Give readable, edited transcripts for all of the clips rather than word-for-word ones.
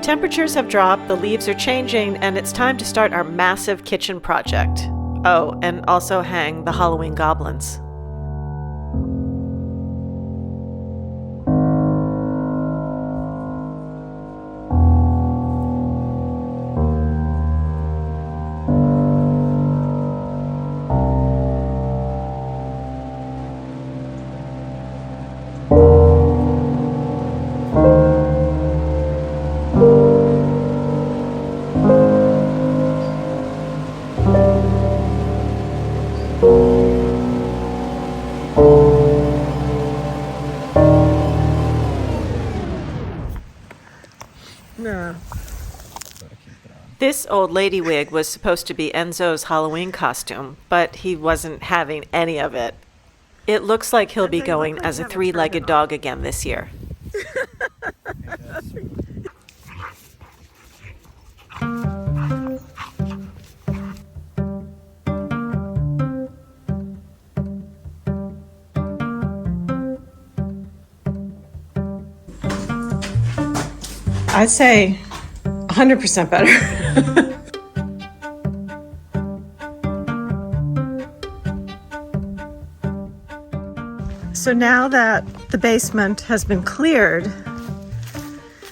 Temperatures have dropped, the leaves are changing, and it's time to start our massive kitchen project. Oh, and also hang the Halloween goblins. This old lady wig was supposed to be Enzo's Halloween costume, but he wasn't having any of it. It looks like he'll be going as a three-legged dog again this year. I'd say 100% better. So now that the basement has been cleared,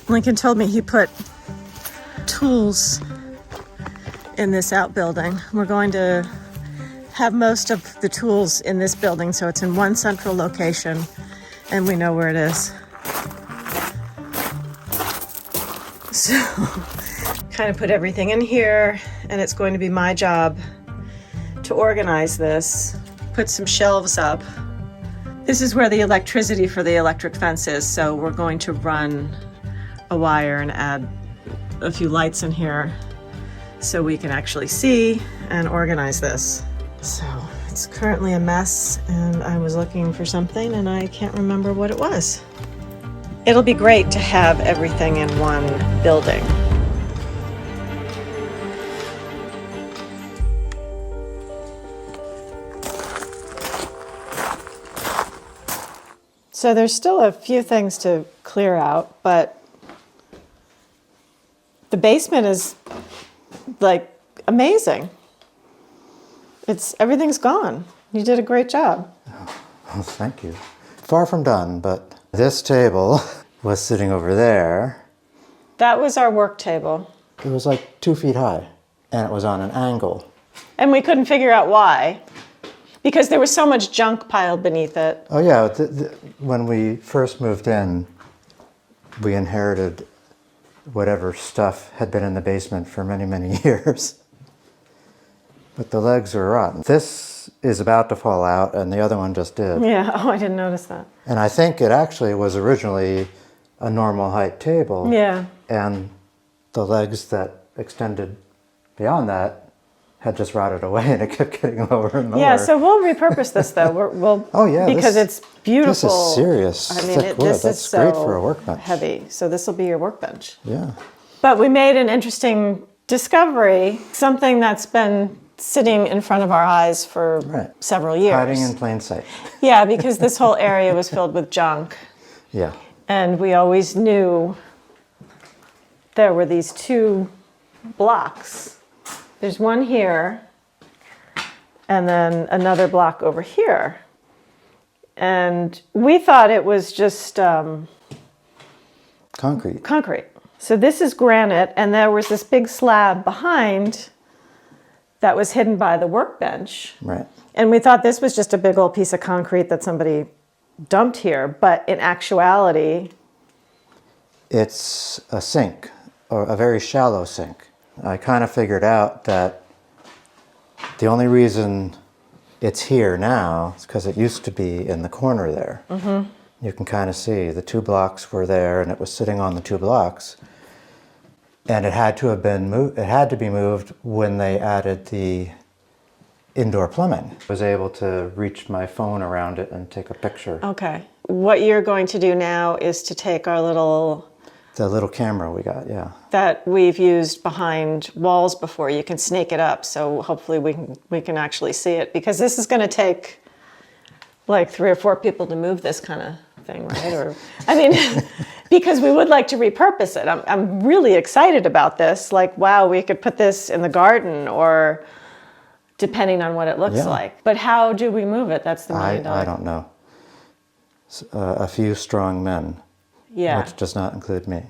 Lincoln told me he put tools in this outbuilding. We're going to have most of the tools in this building, so it's in one central location and we know where it is. So kind of put everything in here, and it's going to be my job to organize this, put some shelves up. This is where the electricity for the electric fence is, so we're going to run a wire and add a few lights in here so we can actually see and organize this. So it's currently a mess, and I was looking for something and I can't remember what it was. It'll be great to have everything in one building. So there's still a few things to clear out, but the basement is like amazing. Everything's gone. You did a great job. Oh, thank you. Far from done, but this table was sitting over there. That was our work table. It was like 2 feet high, and it was on an angle. And we couldn't figure out why, because there was so much junk piled beneath it. Oh yeah, when we first moved in, we inherited whatever stuff had been in the basement for many, many years. But the legs were rotten. This is about to fall out, and the other one just did. Yeah, oh, I didn't notice that. And I think it actually was originally a normal height table. Yeah. And the legs that extended beyond that had just rotted away, and it kept getting lower and lower. Yeah, so we'll repurpose this though. We'll oh yeah, because it's beautiful. This is serious. I mean, thick wood. this That's is great so for a workbench. heavy. So this will be your workbench. Yeah. But we made an interesting discovery, something that's been sitting in front of our eyes for several years. Hiding in plain sight. Yeah, because this whole area was filled with junk. Yeah. And we always knew there were these two blocks. There's one here, and then another block over here. And we thought it was just Concrete. concrete. So this is granite, and there was this big slab behind that was hidden by the workbench. Right. And we thought this was just a big old piece of concrete that somebody dumped here, but in actuality... It's a sink, or a very shallow sink. I kind of figured out that the only reason it's here now is because it used to be in the corner there. Mm-hmm. You can kind of see the 2 blocks were there, and it was sitting on the 2 blocks. And it had to have been moved. It had to be moved when they added the indoor plumbing. I was able to reach my phone around it and take a picture. Okay. What you're going to do now is to take our the little camera we got, yeah. That we've used behind walls before. You can snake it up, so hopefully we can actually see it, because this is going to take like 3 or 4 people to move this kind of thing, right? Or I mean, Because we would like to repurpose it. I'm really excited about this. Like, wow, we could put this in the garden or depending on what it looks like. But how do we move it? That's the million dollar. I don't know. A few strong men, which does not include me.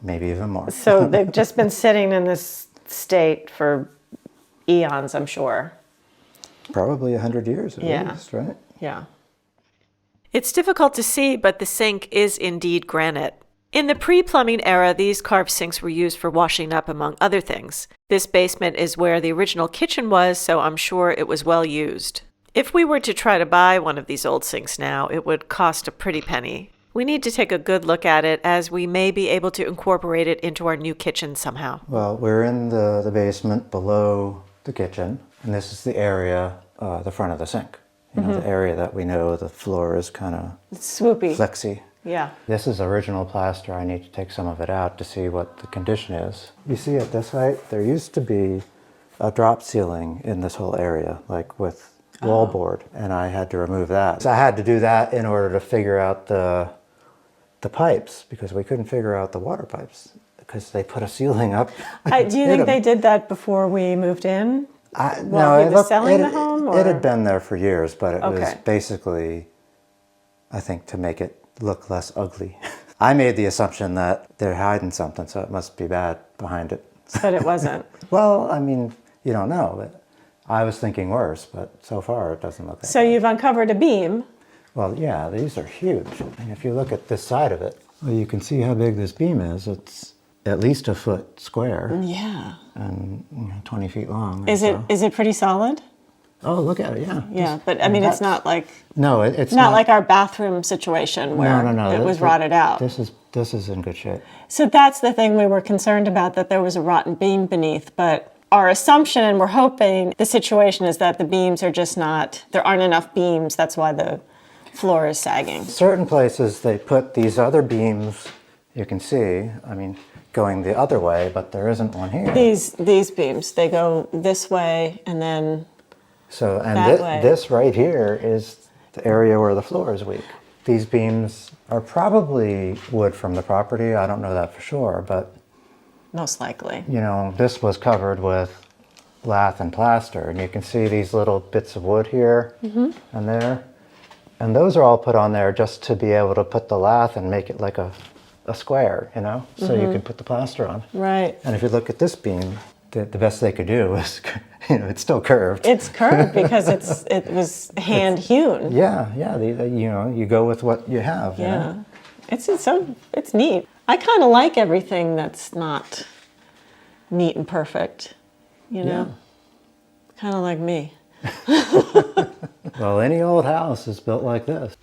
Maybe even more. So they've just been sitting in this state for eons, I'm sure. Probably 100 years at least, right? Yeah. It's difficult to see, but the sink is indeed granite. In the pre-plumbing era, these carved sinks were used for washing up, among other things. This basement is where the original kitchen was, so I'm sure it was well used. If we were to try to buy one of these old sinks now, it would cost a pretty penny. We need to take a good look at it, as we may be able to incorporate it into our new kitchen somehow. Well, we're in the basement below the kitchen, and this is the area, the front of the sink. You know, the area that we know the floor is kind of swoopy, flexy. Yeah. This is original plaster. I need to take some of it out to see what the condition is. You see at this height, there used to be a drop ceiling in this whole area, like with wallboard, and I had to remove that. So I had to do that in order to figure out the pipes, because we couldn't figure out the water pipes because they put a ceiling up. Do you think they did that before we moved in? No, he was selling the home? Or? It had been there for years, but it was basically, I think, to make it look less ugly. I made the assumption that they're hiding something, so it must be bad behind it. But it wasn't. Well, I mean, you don't know. But I was thinking worse, but so far it doesn't look that So bad. you've uncovered a beam. Well, yeah, these are huge. And if you look at this side of it, well, you can see how big this beam is. It's at least a foot square. Yeah. And 20 feet long. Is it pretty solid? Oh, look at it, yeah. Yeah, but I mean, it's not like... No, it's not like our bathroom situation where it was rotted out. This is in good shape. So that's the thing we were concerned about, that there was a rotten beam beneath. But our assumption, and we're hoping, the situation is that the beams are just not... There aren't enough beams. That's why the floor is sagging. Certain places they put these other beams, you can see, I mean, going the other way, but there isn't one here. These beams, they go this way and then... So, and this right here is the area where the floor is weak. These beams are probably wood from the property. I don't know that for sure, but... Most likely. You know, this was covered with lath and plaster, and you can see these little bits of wood here and there. And those are all put on there just to be able to put the lath and make it like a square, you know, so you can put the plaster on. Right. And if you look at this beam, the best they could do is, you know, it's still curved. It's curved because it was hand hewn. Yeah, yeah. You know, you go with what you have. Yeah, you know? It's neat. I kind of like everything that's not neat and perfect. You know, kind of like me. Well, any old house is built like this.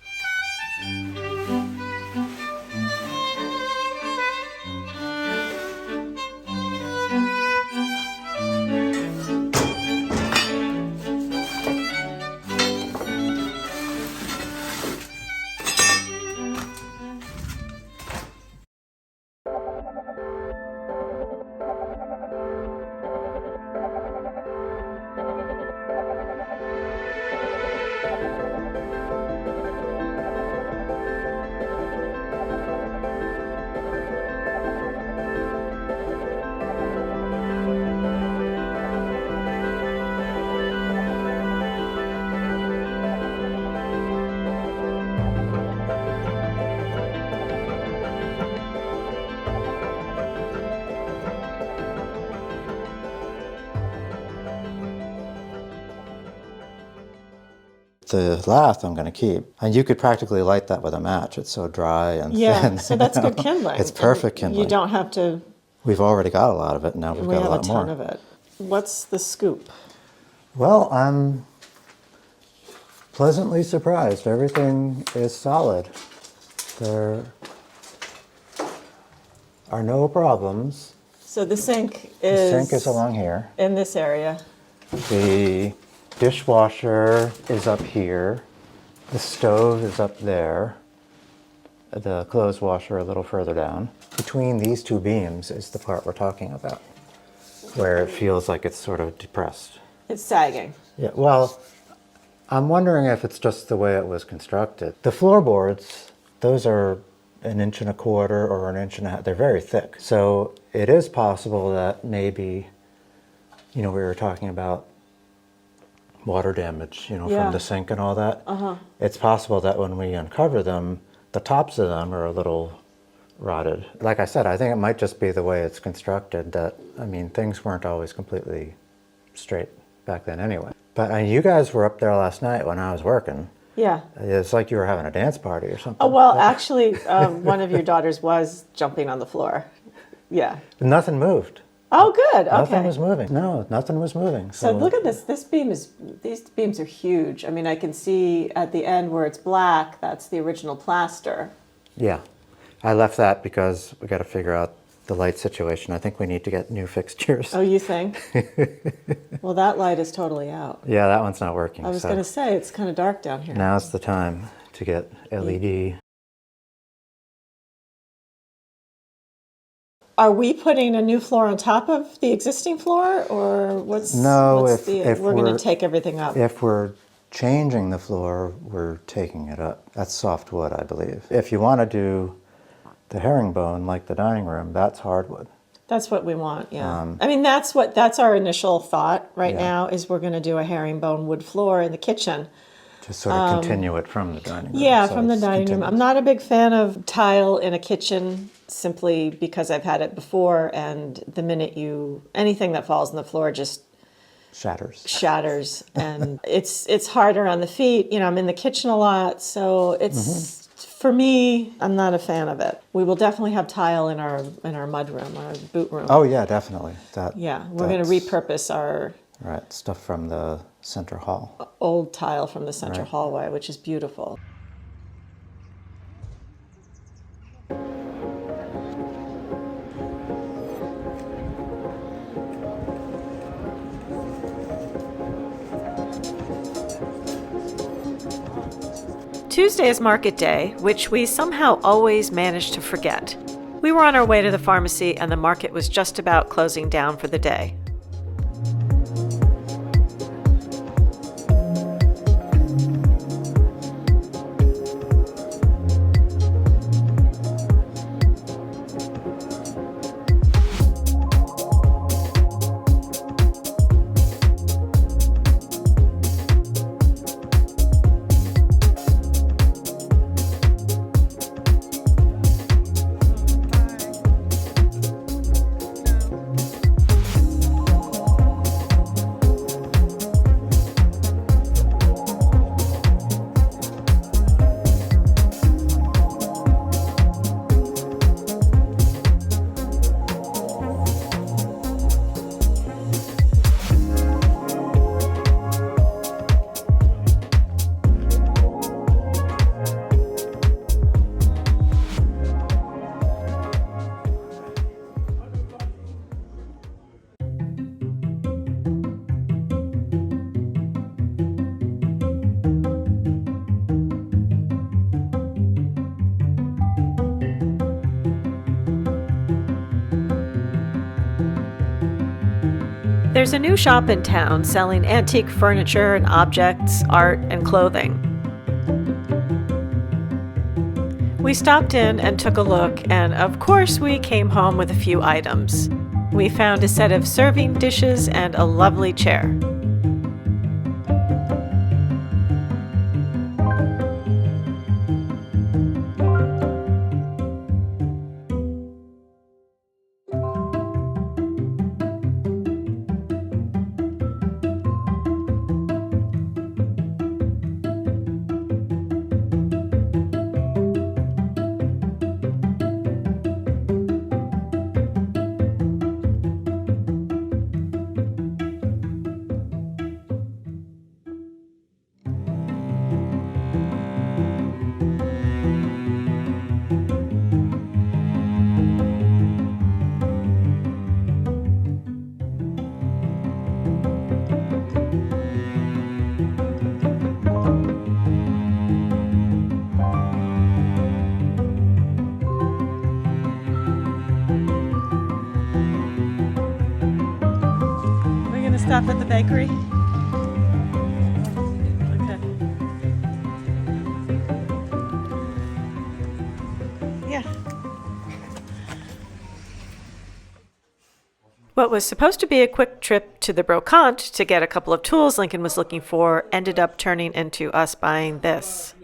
The lath I'm going to keep, and you could practically light that with a match. It's so dry and thin. So that's good kindling. It's perfect kindling. You don't have to. We've already got a lot of it. Now we've got a lot more. We have a ton of it. What's the scoop? Well, I'm pleasantly surprised. Everything is solid. There are no problems. So the sink is along here. In this area. The dishwasher is up here. The stove is up there. The clothes washer a little further down. Between these two beams is the part we're talking about, where it feels like it's sort of depressed. It's sagging. Yeah, well, I'm wondering if it's just the way it was constructed. The floorboards, those are an inch and a quarter or an inch and a half. They're very thick. So it is possible that maybe, we were talking about water damage, Yeah. from the sink and all that. It's possible that when we uncover them, the tops of them are a little rotted. Like I said, I think it might just be the way it's constructed that, things weren't always completely straight back then anyway. But you guys were up there last night when I was working. Yeah. It's like you were having a dance party or something. Oh, well, actually, one of your daughters was jumping on the floor. Yeah. Nothing moved. Oh, good. Okay. Nothing was moving. No, nothing was moving. So look at this. These beams are huge. I can see at the end where it's black, that's the original plaster. Yeah. I left that because we got to figure out the light situation. I think we need to get new fixtures. Oh, you think? Well, that light is totally out. Yeah, that one's not working. I was going to say, it's kind of dark down here. Now's the time to get LED. Are we putting a new floor on top of the existing floor, or what's if we're going to take everything up? If we're changing the floor, we're taking it up. That's soft wood, I believe. If you want to do the herringbone like the dining room, that's hardwood. That's what we want, yeah. That's our initial thought right Yeah. now, is we're going to do a herringbone wood floor in the kitchen. Just sort of continue it from the dining room. Yeah, so from the it's dining room. continuous. I'm not a big fan of tile in a kitchen, simply because I've had it before, and the minute anything that falls on the floor just shatters. And it's harder on the feet. I'm in the kitchen a lot, so it's for me, I'm not a fan of it. We will definitely have tile in our mud room, our boot room. Oh yeah, definitely. Yeah, we're going to repurpose our stuff from the center hall. old tile from the center Right. hallway, which is beautiful. Tuesday is market day, which we somehow always manage to forget. We were on our way to the pharmacy, and the market was just about closing down for the day. There's a new shop in town selling antique furniture and objects, art, and clothing. We stopped in and took a look, and of course we came home with a few items. We found a set of serving dishes and a lovely chair. Stop at the bakery? Okay. Yeah. What was supposed to be a quick trip to the brocante to get a couple of tools Lincoln was looking for ended up turning into us buying this.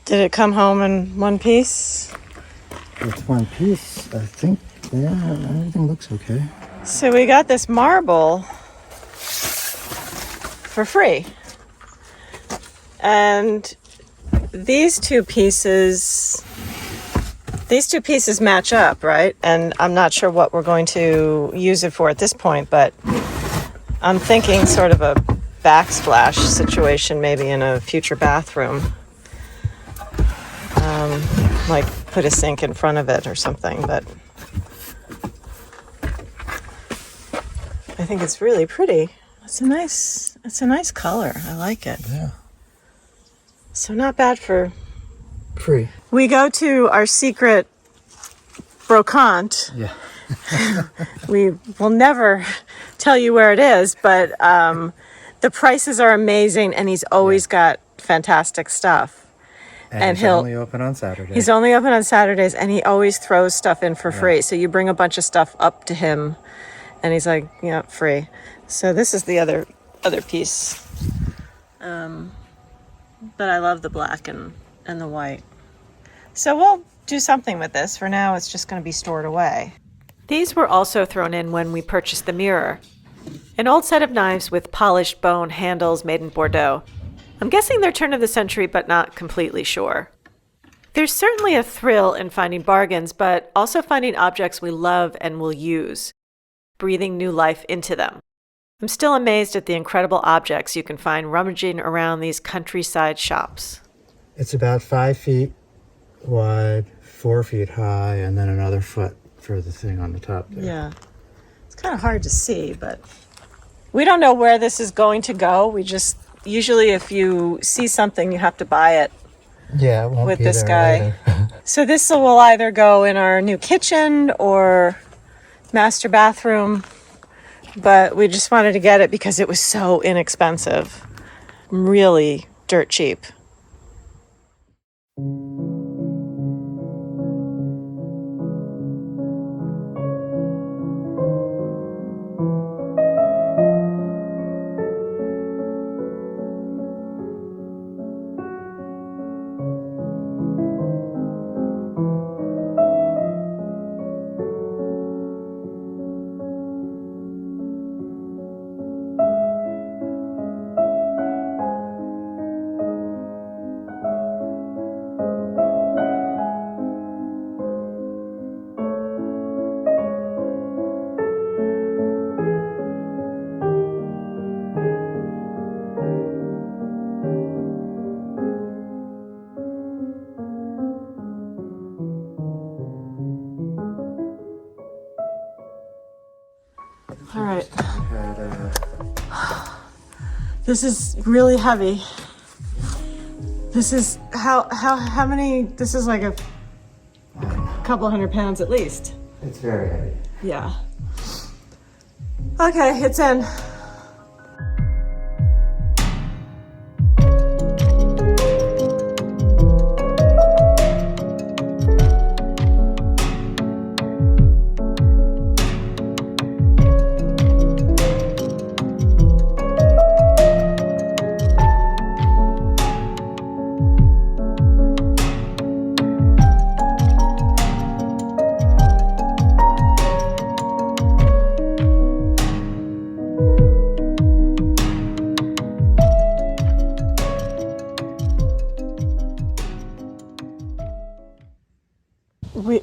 Did it come home in one piece? It's one piece, I think. Yeah, everything looks okay. So we got this marble for free. And these two pieces match up, right? And I'm not sure what we're going to use it for at this point, but I'm thinking sort of a backsplash situation maybe in a future bathroom. Like put a sink in front of it or something, but I think it's really pretty. It's a nice color. I like it. Yeah. So not bad for Free. We go to our secret brocante. Yeah. We will never tell you where it is, but the prices are amazing, and he's always got fantastic stuff. And he's only open on Saturdays. He's only open on Saturdays, and he always throws stuff in for free. So you bring a bunch of stuff up to him, and he's like, yeah, free. So this is the other piece. But I love the black and the white. So we'll do something with this. For now, it's just going to be stored away. These were also thrown in when we purchased the mirror. An old set of knives with polished bone handles made in Bordeaux. I'm guessing they're turn of the century, but not completely sure. There's certainly a thrill in finding bargains, but also finding objects we love and will use, breathing new life into them. I'm still amazed at the incredible objects you can find rummaging around these countryside shops. It's about 5 feet wide, 4 feet high, and then another foot for the thing on the top there. Yeah. It's kind of hard to see, but we don't know where this is going to go. We just, usually if you see something, you have to buy it. Yeah, it won't with be this there guy. later. So this will either go in our new kitchen or master bathroom, but we just wanted to get it because it was so inexpensive. Really dirt cheap. All right. This is really heavy. This is how many? This is like a couple 100 pounds at least. It's very heavy. Yeah. Okay, it's in.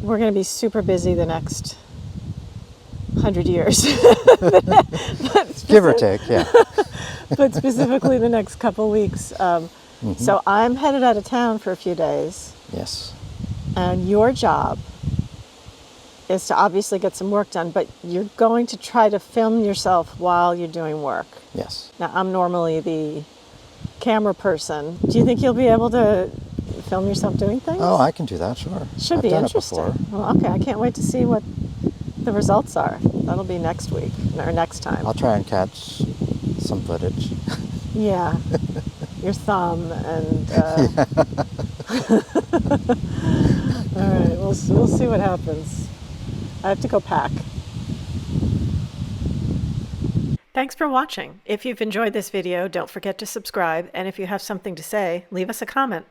We're going to be super busy the next 100 years. Give or take, yeah. But specifically the next couple weeks. So I'm headed out of town for a few days. Yes. And your job is to obviously get some work done, but you're going to try to film yourself while you're doing work. Yes. Now, I'm normally the camera person. Do you think you'll be able to film yourself doing things? Oh, I can do that, sure. Should I've be done interesting. It before. Well, okay, I can't wait to see what the results are. That'll be next week or next time. I'll try and catch some footage. Yeah, your thumb and. All right, we'll see what happens. I have to go pack. Thanks for watching. If you've enjoyed this video, don't forget to subscribe, and if you have something to say, leave us a comment.